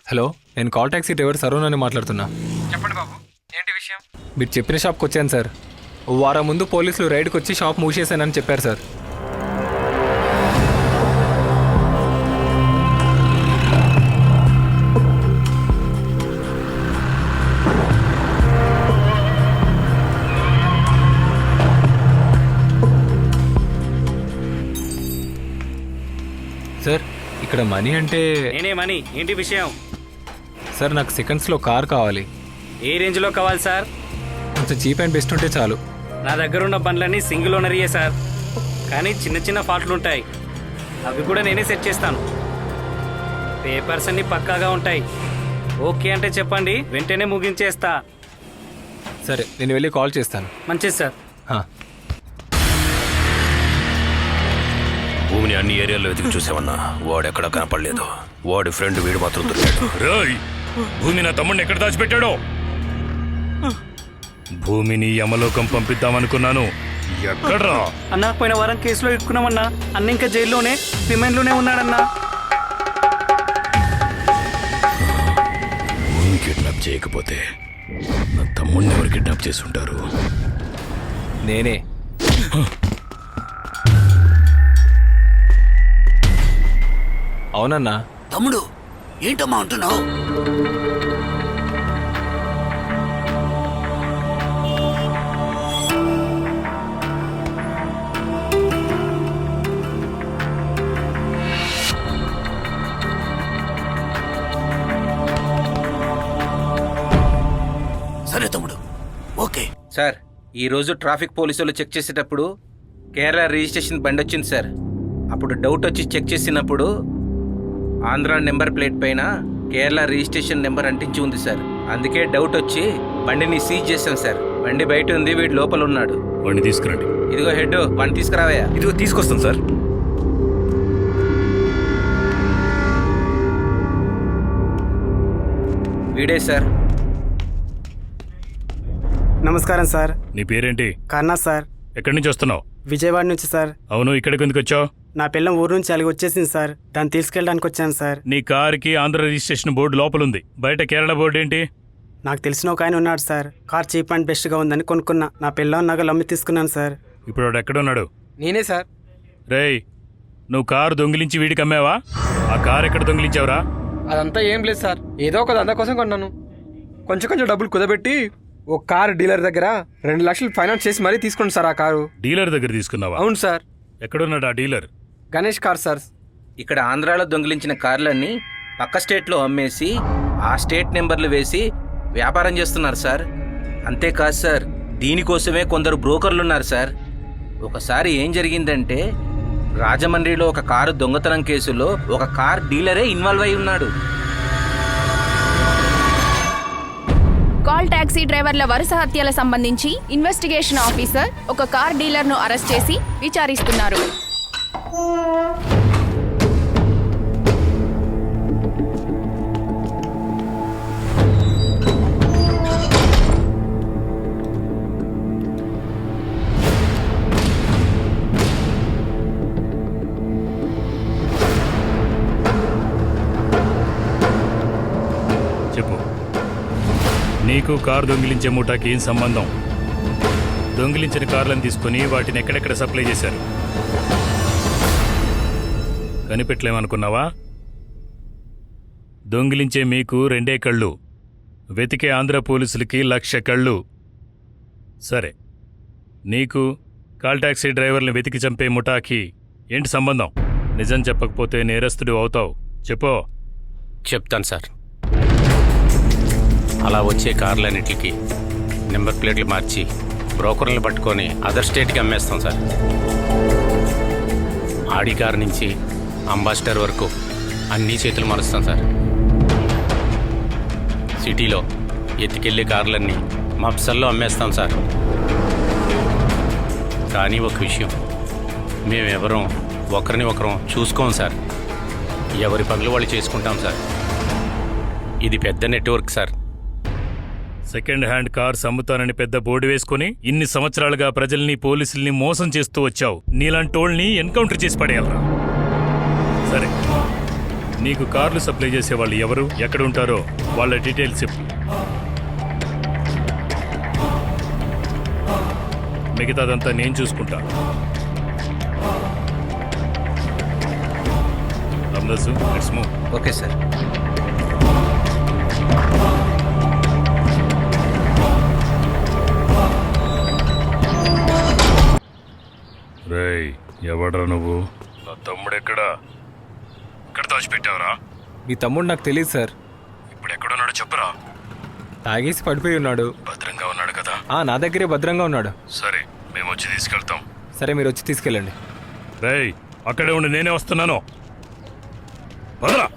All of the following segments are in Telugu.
హలో, నేను కాల్ ట్యాక్సీ డ్రైవర్ సరోన్ అని మాట్లాడుతున్నా. చెప్పండి బాబు, ఏంటి విషయం? మీరు చెప్పిన షాప్కి వచ్చాను సార్. ఓ వారం ముందు పోలీసులు రైడ్కి వచ్చి షాప్ మూసేశానని చెప్పారు సార్. సార్, ఇక్కడ మనీ అంటే నేనే మనీ. ఏంటి విషయం? సార్, నాకు సెకండ్స్లో కార్ కావాలి. ఏ రేంజ్లో కావాలి సార్? కొంచెం చీప్ అండ్ బెస్ట్ ఉంటే చాలు. నా దగ్గర ఉన్న బండ్లన్నీ సింగిల్ ఓనరియే సార్, కానీ చిన్న చిన్న ఫాల్ట్లు ఉంటాయి. అవి కూడా నేనే సెట్ చేస్తాను. పేపర్స్ అన్నీ పక్కాగా ఉంటాయి. ఓకే అంటే చెప్పండి, వెంటనే ముగించేస్తా. సరే, నేను వెళ్ళి కాల్ చేస్తాను. మంచిది సార్. భూమిని అన్ని ఏరియాల్లో వెతికి చూసామన్నా, వాడెక్కడా కనపడలేదు. వాడి ఫ్రెండ్ వీడు మాత్రం దొరికాడు. రాయ్, భూమి నా తమ్ముడిని ఎక్కడ దాచిపెట్టాడో? భూమిని యమలోకం పంపిద్దామనుకున్నాను. ఎక్కడ్రా? అన్నా, పోయిన వారం కేసులో ఇరుక్కున్నామన్నా. అన్న ఇంకా జైల్లోనే, రిమైండ్లోనే ఉన్నాడన్నా. భూమి కిడ్నాప్ చేయకపోతే నా తమ్ముడిని ఎవరు కిడ్నాప్ చేసి ఉంటారు? నేనే. అవునన్నా. తమ్ముడు, ఏంటమ్మా అంటున్నావు? సరే తమ్ముడు, ఓకే. సార్, ఈరోజు ట్రాఫిక్ పోలీసులు చెక్ చేసేటప్పుడు కేరళ రిజిస్ట్రేషన్ బండి వచ్చింది సార్. అప్పుడు డౌట్ వచ్చి చెక్ చేసినప్పుడు ఆంధ్ర నెంబర్ ప్లేట్ పైన కేరళ రిజిస్ట్రేషన్ నెంబర్ అంటించి ఉంది సార్. అందుకే డౌట్ వచ్చి బండిని సీజ్ చేశాం సార్. బండి బయట ఉంది, వీడు లోపల ఉన్నాడు. వాడిని తీసుకురండి. ఇదిగో హెడ్, బండి తీసుకురావయ్యా. ఇదిగో తీసుకొస్తాను సార్. వీడే సార్. నమస్కారం సార్. నీ పేరేంటి? కర్ణా సార్. ఎక్కడి నుంచి వస్తున్నావు? విజయవాడ నుంచి సార్. అవును, ఇక్కడికి ఎందుకు వచ్చావు? నా పిల్లం ఊరు నుంచి అలిగి వచ్చేసింది సార్. దాన్ని తీసుకెళ్ళడానికి వచ్చాను సార్. నీ కారుకి ఆంధ్ర రిజిస్ట్రేషన్ బోర్డు లోపలుంది, బయట కేరళ బోర్డు ఏంటి? నాకు తెలిసిన ఒక ఆయన ఉన్నాడు సార్. కార్ చీప్ అండ్ బెస్ట్గా ఉందని కొనుక్కున్నా. నా పిల్లం నగలు అమ్మి తీసుకున్నాను సార్. ఇప్పుడు వాడు ఎక్కడున్నాడు? నేనే సార్. రేయ్, నువ్వు కారు దొంగిలించి వీడికి అమ్మావా? ఆ కారు ఎక్కడ దొంగిలించావురా? అదంతా ఏం లేదు సార్, ఏదో ఒక దందా కోసం కొన్నాను. కొంచెం కొంచెం డబ్బులు కుదబెట్టి ఒక కారు డీలర్ దగ్గర 2 లక్షలు ఫైనాన్స్ చేసి మరీ తీసుకోండి సార్ ఆ కారు. డీలర్ దగ్గర తీసుకున్నావా? అవును సార్. ఎక్కడున్నాడు ఆ డీలర్? Ganesh car sir. ఇక్కడ ఆంధ్రాలో దొంగిలించిన కార్లన్నీ పక్క స్టేట్లో అమ్మేసి ఆ స్టేట్ నెంబర్లు వేసి వ్యాపారం చేస్తున్నారు సార్. అంతేకాదు సార్, దీనికోసమే కొందరు బ్రోకర్లు ఉన్నారు సార్. ఒకసారి ఏం జరిగిందంటే, రాజమండ్రిలో ఒక కారు దొంగతనం కేసులో ఒక కార్ డీలరే ఇన్వాల్వ్ అయి ఉన్నాడు. కాల్ టాక్సీ డ్రైవర్ల వరుస హత్యల సంబంధించి ఇన్వెస్టిగేషన్ ఆఫీసర్ ఒక కార్ డీలర్ను అరెస్ట్ చేసి విచారిస్తున్నారు. చెప్పు, నీకు కారు దొంగిలించే ముఠాకి ఏం సంబంధం? దొంగిలించిన కార్లను తీసుకుని వాటిని ఎక్కడెక్కడ సప్లై చేశారు? కనిపెట్టలేమనుకున్నావా? దొంగిలించే మీకు 2 కళ్ళు, వెతికే ఆంధ్ర పోలీసులకి 1,00,000 కళ్ళు. సరే, నీకు కాల్ టాక్సీ డ్రైవర్ని వెతికి చంపే ముఠాకి ఏంటి సంబంధం? నిజం చెప్పకపోతే నేరస్తుడు అవుతావు. చెప్పో. చెప్తాను సార్. అలా వచ్చే కార్లన్నిటికి నెంబర్ ప్లేట్లు మార్చి బ్రోకర్లను పట్టుకొని అదర్ స్టేట్కి అమ్మేస్తాం సార్. ఆడి కార్ నుంచి అంబాసిడర్ వరకు అన్ని చేతులు మారుస్తాం సార్. సిటీలో ఎత్తుకెళ్ళే కార్లన్నీ మప్సల్లో అమ్మేస్తాం సార్. కానీ ఒక విషయం, మేమెవరం ఒకరిని ఒకరం చూసుకోం సార్. ఎవరి పనులు వాళ్ళు చేసుకుంటాం సార్. ఇది పెద్ద network sir. Second hand cars అమ్ముతానని పెద్ద బోర్డు వేసుకుని ఇన్ని సంవత్సరాలుగా ప్రజల్ని పోలీసుల్ని మోసం చేస్తూ వచ్చావు. నీలాంటోళ్ళని ఎన్కౌంటర్ చేసి పడేయాలరా? సరే, నీకు కార్లు సప్లై చేసే వాళ్ళు ఎవరు, ఎక్కడ ఉంటారో వాళ్ళ డీటెయిల్స్ చెప్పు. మిగతాదంతా నేను చూసుకుంటా. Ramadasu, let's move. Okay sir. రేయ్, ఎవడ్రా నువ్వు? నా తమ్ముడు ఎక్కడా? ఎక్కడ దాచిపెట్టావరా? మీ తమ్ముడు నాకు తెలియదు సార్. ఇప్పుడు ఎక్కడున్నాడు చెప్పురా. తాగేసి పడిపోయి ఉన్నాడు. భద్రంగా ఉన్నాడు కదా? నా దగ్గరే భద్రంగా ఉన్నాడు. సరే, మేము వచ్చి తీసుకెళ్తాం. సరే, మీరు వచ్చి తీసుకెళ్ళండి. రేయ్, అక్కడే ఉండి నేనే వస్తున్నాను. వదరా.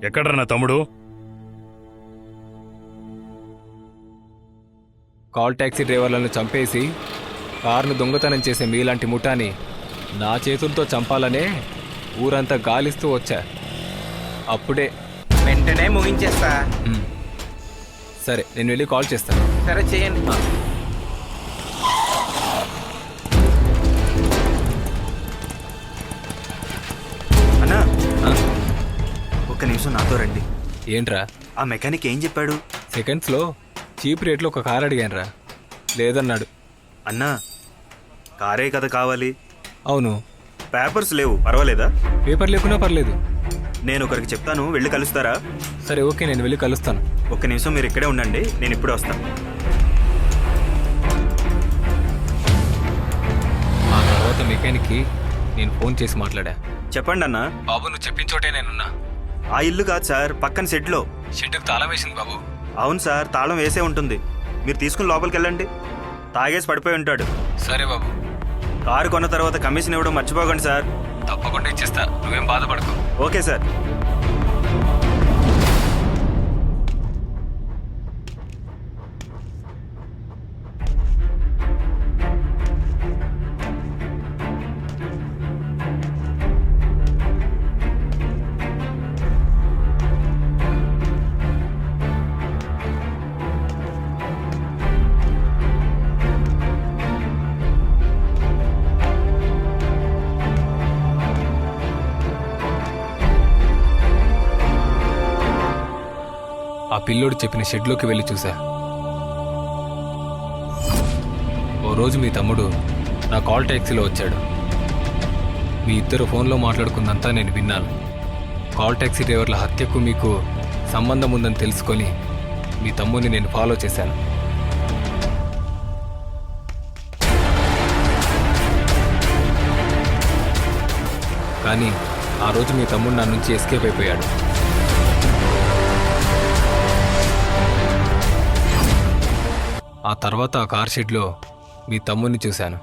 ఎక్కడ్రా నా తమ్ముడు? కాల్ ట్యాక్సీ డ్రైవర్లను చంపేసి కారును దొంగతనం చేసే మీలాంటి ముఠాని నా చేతులతో చంపాలనే ఊరంతా గాలిస్తూ వచ్చా. అప్పుడే వెంటనే ముగించేస్తా. సరే, నేను వెళ్ళి కాల్ చేస్తాను. సరే, చేయండి. అన్నా, ఒక్క నిమిషం నాతో రండి. ఏంట్రా? ఆ మెకానిక్ ఏం చెప్పాడు? సెకండ్స్లో చీప్ రేట్లో ఒక కార్ అడిగానురా. లేదన్నాడు. అన్నా, కారే కదా కావాలి. అవును. పేపర్స్ లేవు, పర్వాలేదా? పేపర్ లేకున్నా పర్లేదు. నేను ఒకరికి చెప్తాను, వెళ్ళి కలుస్తారా? సరే, ఓకే, నేను వెళ్ళి కలుస్తాను. ఒక్క నిమిషం మీరు ఇక్కడే ఉండండి, నేను ఇప్పుడే వస్తాను. ఆ తర్వాత మెకానిక్కి నేను ఫోన్ చేసి మాట్లాడా. చెప్పండి అన్నా. బాబు, నువ్వు చెప్పిన చోటే నేనున్నా. ఆ ఇల్లు కాదు సార్, పక్కన షెడ్లో. షెడ్డుకు తాళం వేసింది బాబు. అవును సార్, తాళం వేసే ఉంటుంది. మీరు తీసుకుని లోపలికి వెళ్ళండి. తాగేసి పడిపోయి ఉంటాడు. సరే బాబు. కారు కొన్న తర్వాత కమిషన్ ఇవ్వడం మర్చిపోకండి సార్. తప్పకుండా ఇచ్చేస్తా, నువ్వేం బాధపడకు. Okay sir. ఆ పిల్లోడు చెప్పిన షెడ్లోకి వెళ్ళి చూసా. ఓ రోజు మీ తమ్ముడు నా కాల్ ట్యాక్సీలో వచ్చాడు. మీ ఇద్దరు ఫోన్లో మాట్లాడుకున్నంతా నేను విన్నాను. కాల్ ట్యాక్సీ డ్రైవర్ల హత్యకు మీకు సంబంధం ఉందని తెలుసుకొని మీ తమ్ముడిని నేను ఫాలో చేశాను. కానీ ఆ రోజు మీ తమ్ముడు నా నుంచి ఎస్కేప్ అయిపోయాడు. ఆ తర్వాత ఆ కార్ షెడ్లో మీ తమ్ముడిని చూశాను.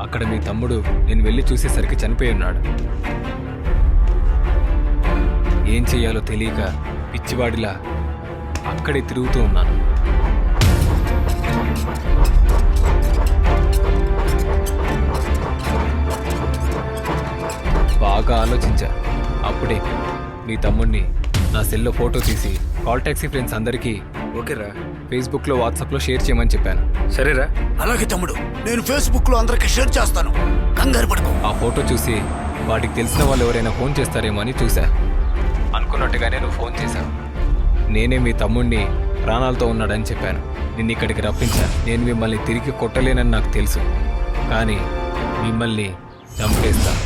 అక్కడ మీ తమ్ముడు నేను వెళ్ళి చూసేసరికి చనిపోయి ఉన్నాడు. ఏం చెయ్యాలో తెలియక పిచ్చివాడిలా అక్కడే తిరుగుతూ ఉన్నాను. బాగా ఆలోచించా. అప్పుడే మీ తమ్ముడిని నా సెల్లో ఫోటో తీసి కాల్ ట్యాక్సీ ఫ్రెండ్స్ అందరికీ ఓకేరా. ఫేస్బుక్లో వాట్సాప్లో షేర్ చేయమని చెప్పాను. సరేరా. అలాగే తమ్ముడు, నేను ఫేస్బుక్ లో అందరికి షేర్ చేస్తాను, కంగారు పడుకో. ఆ ఫోటో చూసి వాటికి తెలిసిన వాళ్ళు ఎవరైనా ఫోన్ చేస్తారేమో అని చూసా. అనుకున్నట్టుగానే నువ్వు ఫోన్ చేశావు. నేనే మీ తమ్ముడిని ప్రాణాలతో ఉన్నాడని చెప్పాను. నిన్ను ఇక్కడికి రప్పించాను. నేను మిమ్మల్ని తిరిగి కొట్టలేనని నాకు తెలుసు, కానీ మిమ్మల్ని చంపేస్తాను.